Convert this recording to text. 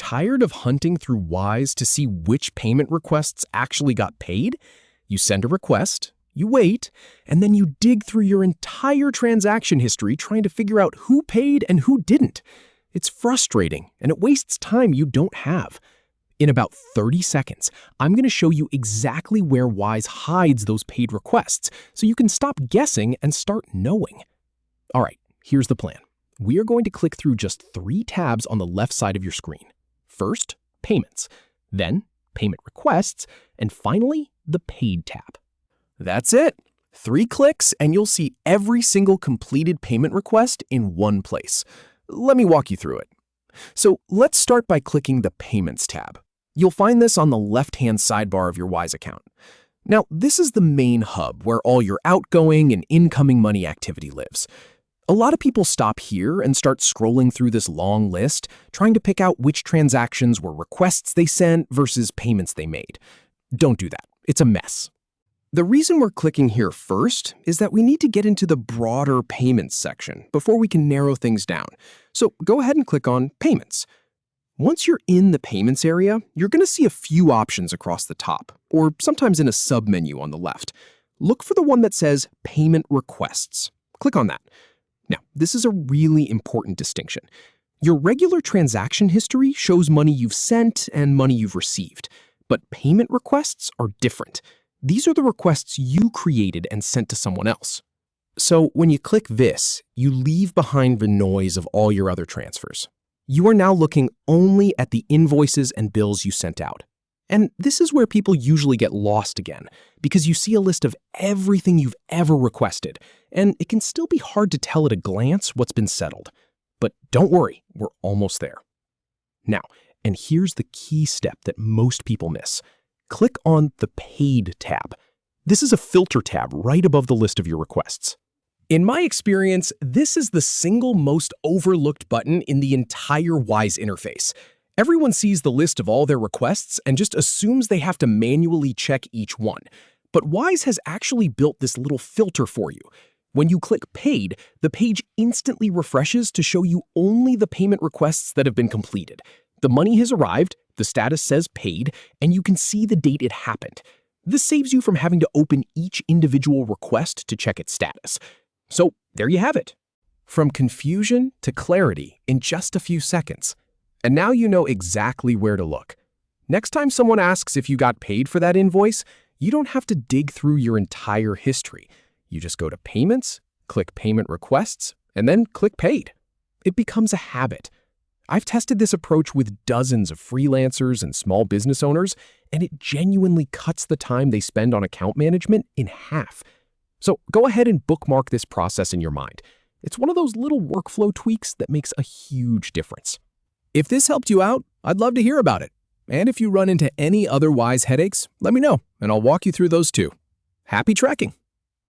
tired of hunting through Wise to see which payment requests actually got paid? You send a request, you wait, and then you dig through your entire transaction history trying to figure out who paid and who didn't. It's frustrating, and it wastes time you don't have. In about 30 seconds, I'm going to show you exactly where Wise hides those paid requests so you can stop guessing and start knowing. All right, here's the plan. We are going to click through just 3 tabs on the left side of your screen. First, Payments, then Payment Requests, and finally, the Paid tab. That's it. 3 clicks and you'll see every single completed payment request in one place. Let me walk you through it. So let's start by clicking the Payments tab. You'll find this on the left-hand sidebar of your Wise account. Now, this is the main hub where all your outgoing and incoming money activity lives. A lot of people stop here and start scrolling through this long list, trying to pick out which transactions were requests they sent versus payments they made. Don't do that. It's a mess. The reason we're clicking here first is that we need to get into the broader Payments section before we can narrow things down. So go ahead and click on Payments. Once you're in the Payments area, you're going to see a few options across the top, or sometimes in a submenu on the left. Look for the one that says Payment Requests. Click on that. Now, this is a really important distinction. Your regular transaction history shows money you've sent and money you've received, but payment requests are different. These are the requests you created and sent to someone else. So when you click this, you leave behind the noise of all your other transfers. You are now looking only at the invoices and bills you sent out. And this is where people usually get lost again, because you see a list of everything you've ever requested, and it can still be hard to tell at a glance what's been settled. But don't worry, we're almost there. Now, and here's the key step that most people miss. Click on the Paid tab. This is a filter tab right above the list of your requests. In my experience, this is the single most overlooked button in the entire Wise interface. Everyone sees the list of all their requests and just assumes they have to manually check each one. But Wise has actually built this little filter for you. When you click Paid, the page instantly refreshes to show you only the payment requests that have been completed. The money has arrived, the status says paid, and you can see the date it happened. This saves you from having to open each individual request to check its status. So there you have it. From confusion to clarity in just a few seconds. And now you know exactly where to look. Next time someone asks if you got paid for that invoice, you don't have to dig through your entire history. You just go to Payments, click Payment Requests, and then click Paid. It becomes a habit. I've tested this approach with dozens of freelancers and small business owners, and it genuinely cuts the time they spend on account management in half. So go ahead and bookmark this process in your mind. It's one of those little workflow tweaks that makes a huge difference. If this helped you out, I'd love to hear about it. And if you run into any other Wise headaches, let me know, and I'll walk you through those too. Happy tracking!